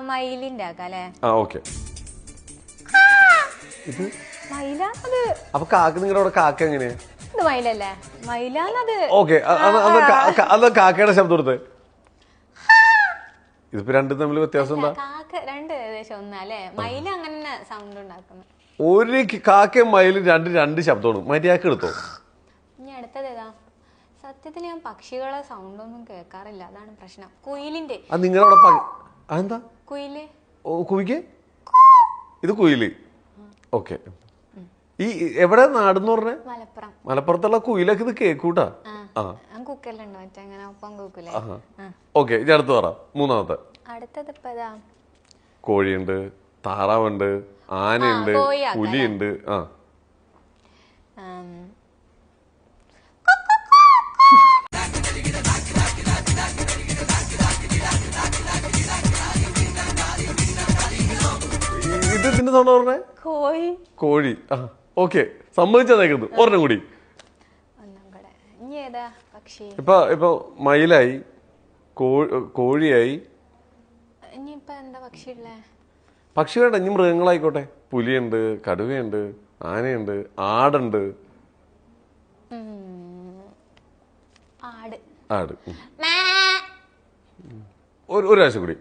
മയിലിന്റെ ആക്കല്ലേ okay. ഇത് മയിലാന്നത്. അപ്പൊ കാക്ക നിങ്ങളുടെ അവിടെ കാക്ക എങ്ങനെയാ? ഇത് മയിലല്ലേ? മയിലാന്നത്. ഓക്കെ, അത് കാക്കയുടെ ശബ്ദം കൊടുത്തേ. ഇതിപ്പോ രണ്ടും തമ്മിൽ വ്യത്യാസം എന്താ? കാക്ക രണ്ട് ഏകദേശം ഒന്നല്ലേ? മയിൽ അങ്ങനെ സൗണ്ട് ഉണ്ടാക്കുന്നു. ഒരു കാക്കയും മയിലും രണ്ട് ശബ്ദമാണ്. മര്യാദക്ക് എടുത്തോ. ഇനി അടുത്തത് ഏതാ? സത്യത്തിൽ ഞാൻ പക്ഷികളെ സൗണ്ട് ഒന്നും കേൾക്കാറില്ല, അതാണ് പ്രശ്നം. കുയിലിന്റെ. നിങ്ങളവിടെ എന്താ? കുയില്. കുയിക്ക് ഇത് കുയില്. ഓക്കെ. ഈ എവിടെ നാടെന്ന് പറഞ്ഞ? മലപ്പുറം. മലപ്പുറത്തുള്ള കുയിലൊക്കെ ഇത് കേക്കൂട്ടാ. കുക്കലുണ്ടോ മറ്റേ അങ്ങനെ ഒപ്പം കൂക്കൂലേ? ഓക്കെ, ഇത് അടുത്ത് പറ. മൂന്നാമത്തെ. അടുത്തത് ഇപ്പൊ ഏതാ? കോഴിയുണ്ട്, താറാവുണ്ട്, ആനയുണ്ട്, പുലിയുണ്ട്. ഇത് ഇതിന്റെ സൗണ്ട് പറഞ്ഞേ? കോഴി. ഓക്കെ, സമ്മതിച്ചേക്കുന്നു. ഒരെണ്ണം കൂടി. ഇപ്പൊ മയിലായി, കോഴിയായി. പക്ഷികളുടെ ഇനി മൃഗങ്ങളായിക്കോട്ടെ. പുലിയുണ്ട്, കടുവയുണ്ട്, ആനയുണ്ട്, ആടുണ്ട്. ആട്. ഒരു പ്രാവശ്യം കൂടി.